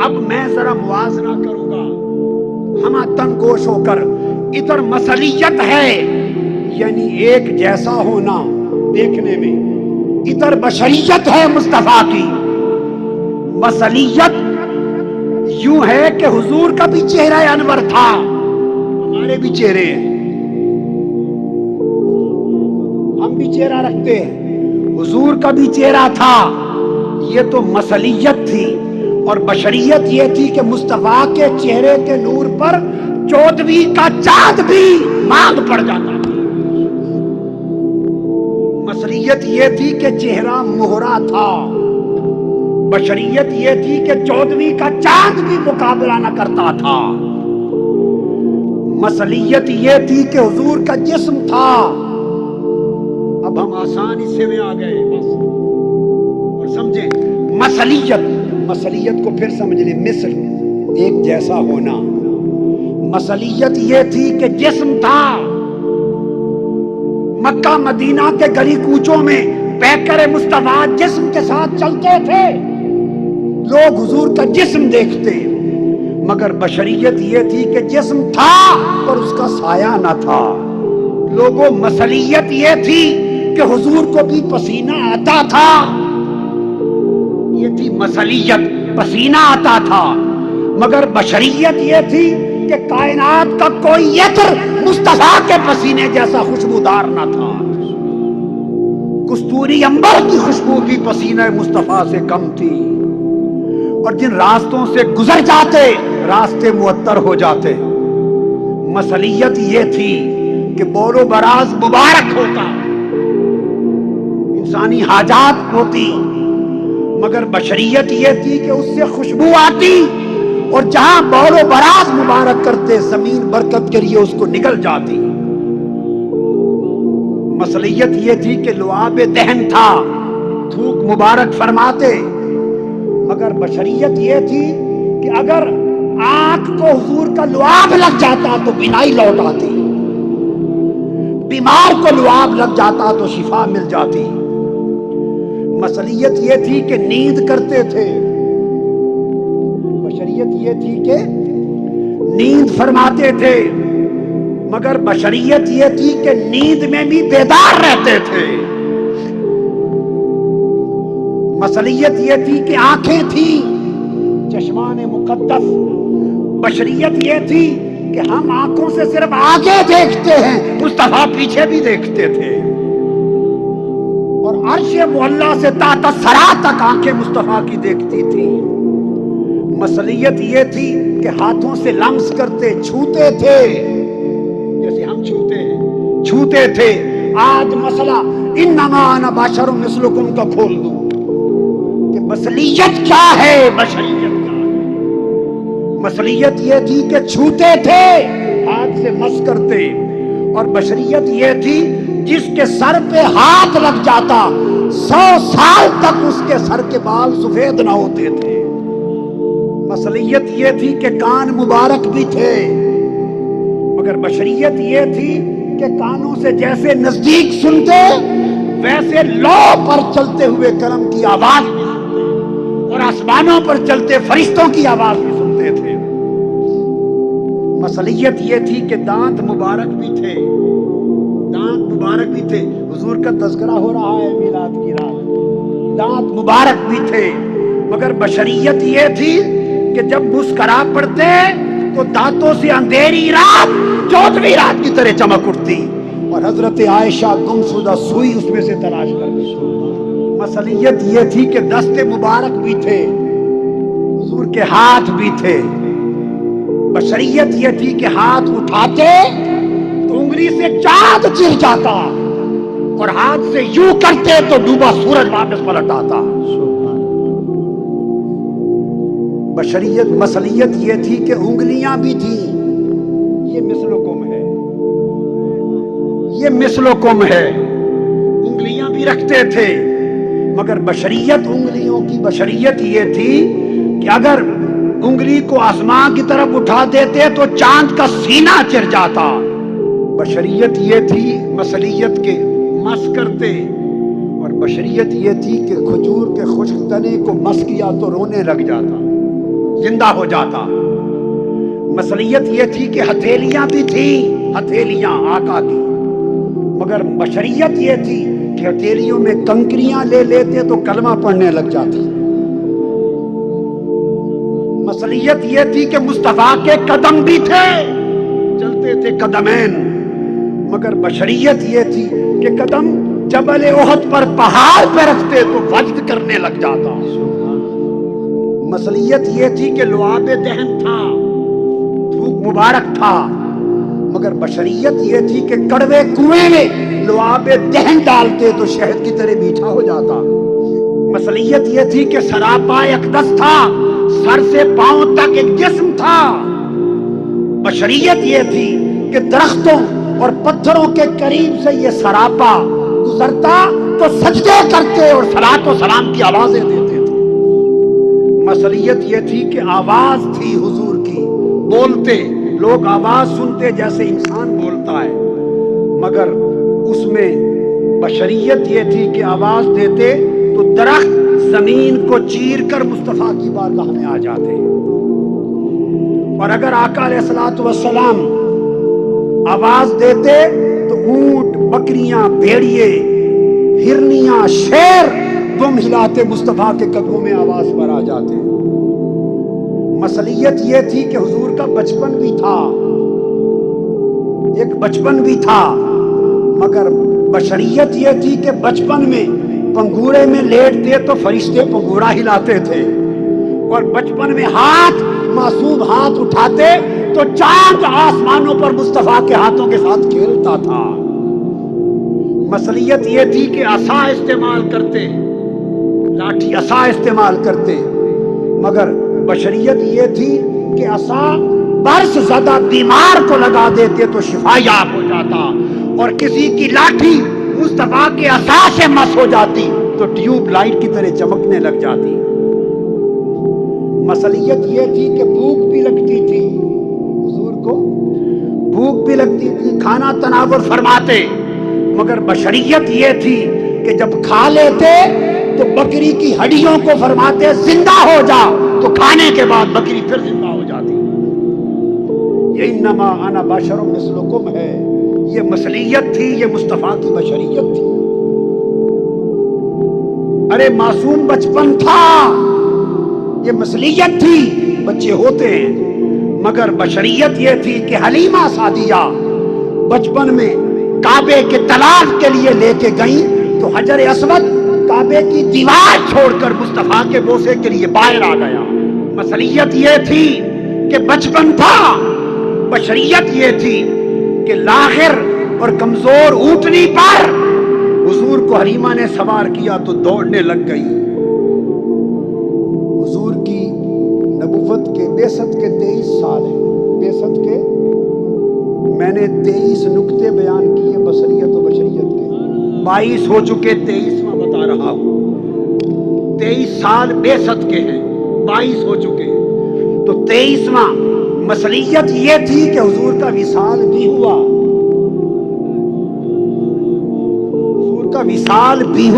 اب میں ذرا موازنہ کروں گا ہما تن گوش ہو کر. ادھر مثلیت ہے یعنی ایک جیسا ہونا دیکھنے میں، ادھر بشریت ہے مصطفیٰ کی. مثلیت یوں ہے کہ حضور کا بھی چہرہ انور تھا، ہمارے بھی چہرے ہیں، ہم بھی چہرہ رکھتے ہیں، حضور کا بھی چہرہ تھا. یہ تو مثلیت تھی. اور بشریت یہ تھی کہ مصطفیٰ کے چہرے کے نور پر 14ویں کا چاند بھی مانگ پڑ جاتا تھا. مثلیت یہ تھی کہ چہرہ مہرا تھا، بشریت یہ تھی کہ 14ویں کا چاند بھی مقابلہ نہ کرتا تھا. مثلیت یہ تھی کہ حضور کا جسم تھا. اب ہم آسانی سے میں آ گئے بس اور سمجھیں مثلیت کو پھر سمجھ لیں. مثل ایک جیسا ہونا. مثلیت یہ تھی کہ جسم تھا. مکہ مدینہ کے گلی کوچوں میں پیکر مصطفیٰ جسم کے ساتھ چلتے تھے، لوگ حضور کا جسم دیکھتے. مگر بشریت یہ تھی کہ جسم تھا اور اس کا سایہ نہ تھا. لوگوں مثلیت یہ تھی کہ حضور کو بھی پسینہ آتا تھا. یہ تھی مثلیت، پسینہ آتا تھا. مگر بشریت یہ تھی کہ کائنات کا کوئی عطر مصطفیٰ کے پسینے جیسا خوشبودار نہ تھا. کستوری عنبر کی خوشبو بھی پسینہ مصطفیٰ سے کم تھی. اور جن راستوں سے گزر جاتے راستے معطر ہو جاتے. مثلیت یہ تھی کہ بول و براز مبارک ہوتا، انسانی حاجات ہوتی. مگر بشریت یہ تھی کہ اس سے خوشبو آتی اور جہاں بول و براز مبارک کرتے زمین برکت کے لیے اس کو نگل جاتی. مثلیت یہ تھی کہ لعاب دہن تھا، تھوک مبارک فرماتے. مگر بشریت یہ تھی کہ اگر آنکھ کو حضور کا لعاب لگ جاتا تو بینائی لوٹ آتی، بیمار کو لعاب لگ جاتا تو شفا مل جاتی. مثلیت یہ تھی کہ نیند کرتے تھے. بشریت یہ تھی کہ نیند فرماتے تھے. مگر بشریت یہ تھی کہ نیند میں بھی بیدار رہتے تھے. مثلیت یہ تھی کہ آنکھیں تھیں، چشمان مقدس. بشریت یہ تھی کہ ہم آنکھوں سے صرف آگے دیکھتے ہیں، مصطفیٰ پیچھے بھی دیکھتے تھے. اور عرش معلیٰ سے تحت ثری تک آنکھیں مصطفیٰ کی دیکھتی تھی. مثلیت یہ تھی کہ ہاتھوں سے لمس کرتے، چھوتے تھے جیسے ہم چھوتے تھے. آج مسئلہ انما انا بشر مثلکم کا کھول دوں کہ مثلیت کیا ہے، بشریت کیا ہے. مثلیت یہ تھی کہ چھوتے تھے، ہاتھ سے مس کرتے. اور بشریت یہ تھی جس کے سر پہ ہاتھ لگ جاتا 100 سال تک اس کے سر کے بال سفید نہ ہوتے تھے. مثلیت یہ تھی کہ کان مبارک بھی تھے. مگر بشریت یہ تھی کہ کانوں سے جیسے نزدیک سنتے ویسے لو پر چلتے ہوئے کلم کی آواز بھی سنتے اور آسمانوں پر چلتے فرشتوں کی آواز بھی سنتے تھے. مثلیت یہ تھی کہ دانت مبارک بھی تھے، حضور کا تذکرہ ہو رہا ہے میلاد کی رات. دانت مبارک بھی تھے. مگر بشریت یہ تھی کہ جب مسکرا پڑتے تو دانتوں سے اندھیری رات 14ویں رات کی طرح چمک اٹھتی اور حضرت عائشہ گمشدہ سوئی اس میں سے تلاش کرتی. مثلیت یہ تھی کہ دست مبارک بھی تھے، حضور کے ہاتھ بھی تھے. بشریت یہ تھی کہ ہاتھ اٹھاتے تو انگلی سے چاند چر جاتا اور ہاتھ سے یوں کرتے تو ڈوبا سورج واپس پلٹ آتا. بشریت مثلیت یہ تھی کہ انگلیاں بھی تھیں. یہ مثلکم ہے، انگلیاں بھی رکھتے تھے. مگر بشریت انگلیوں کی بشریت یہ تھی کہ اگر انگلی کو آسمان کی طرف اٹھا دیتے تو چاند کا سینہ چر جاتا. بشریت یہ تھی مثلیت کے مس کرتے. اور بشریت یہ تھی کہ کھجور کے خشک تنے کو مس کیا تو رونے لگ جاتا. زندہ ہو جاتا۔ مصلیت یہ تھی کہ ہتھیلیاں بھی تھیں، ہتھیلیاں آقا کی، مگر بشریت یہ تھی کہ ہتھیلیوں میں کنکریاں لے لیتے تو کلمہ پڑھنے لگ جاتی۔ مصلیت یہ تھی کہ مصطفیٰ کے قدم بھی تھے، چلتے تھے قدمین، مگر بشریت یہ تھی کہ قدم جبل احد پر پہاڑ پہ رکھتے تو وجد کرنے لگ جاتا۔ مصلیت یہ تھی کہ لعاب دہن تھا، تھوک مبارک تھا، مگر بشریت یہ تھی کہ کڑوے کنویں میں لعاب دہن ڈالتے تو شہد کی طرح میٹھا ہو جاتا۔ مصلیت یہ تھی کہ سراپا اقدس تھا، سر سے پاؤں تک ایک جسم تھا۔ بشریت یہ تھی کہ درختوں اور پتھروں کے قریب سے یہ سراپا گزرتا تو سجدے کرتے اور صلاۃ و سلام کی آوازیں دیتے تھے۔ مصلیت یہ تھی کہ آواز تھی حضور کی، بولتے لوگ آواز سنتے جیسے انسان بولتا ہے، مگر اس میں بشریت یہ تھی کہ آواز دیتے تو درخت زمین کو چیر کر مصطفیٰ کی بارگاہ میں آ جاتے، اور اگر آقا علیہ الصلوۃ والسلام آواز دیتے تو اونٹ، بکریاں، بھیڑیے، ہرنیاں، شیر دم ہلاتے مصطفیٰ کے قدموں میں آواز پر آ جاتے۔ مصلیت یہ تھی کہ حضور کا بچپن بھی تھا، ایک بچپن بھی تھا، مگر بشریت یہ تھی کہ بچپن میں پنگورے میں لیٹتے تو فرشتے پنگورا ہلاتے تھے، اور بچپن میں ہاتھ معصوم ہاتھ اٹھاتے تو چاند آسمانوں پر مصطفیٰ کے ہاتھوں کے ساتھ کھیلتا تھا۔ مصلیت یہ تھی کہ عصا استعمال کرتے، لاٹھی عصا استعمال کرتے، مگر بشریت یہ تھی کہ عصا برس زدہ بیمار کو لگا دیتے تو شفا یاب ہو جاتا، اور کسی کی لاٹھی مصطفیٰ کے عصا سے مس ہو جاتی تو ٹیوب لائٹ کی طرح چمکنے لگ جاتی۔ مصلیت یہ تھی کہ بھوک بھی لگتی تھی، حضور کو بھوک بھی لگتی تھی، کھانا تناول فرماتے، مگر بشریت یہ تھی کہ جب کھا لیتے تو بکری کی ہڈیوں کو فرماتے زندہ ہو جا، تو کھانے کے بعد بکری پھر زندہ ہو جاتی۔ یہ انما انا بشر مثلکم ہے، یہ مصلیت تھی، یہ مصطفیٰ کی بشریت تھی۔ ارے معصوم بچپن تھا، یہ مصلیت تھی، بچے ہوتے ہیں، مگر بشریت یہ تھی کہ حلیمہ سعدیہ بچپن میں کعبے کے طلاق کے لیے لے کے گئیں تو حجر اسود کعبے کی دیوار چھوڑ کر مصطفیٰ کے بوسے کے لیے باہر آ گیا۔ مصلیت یہ تھی کہ بچپن تھا، بشریت یہ تھی کہ لاغر اور کمزور اونٹنی پر حضور کو حلیمہ نے سوار کیا تو دوڑنے لگ گئی۔ حضور کی نبوت کے بعثت کے 23 سال ہیں، بعثت کے میں نے 23 نکتے بیان کیے بصریت و بشریت کے، 22 ہو چکے، 23واں بتا رہا ہوں۔ 23 سال بعثت کے ہیں، 22 ہو چکے، تو 23واں مصلیت یہ تھی کہ حضور کا وصال بھی ہوا، حضور کا وصال بھی ہوا۔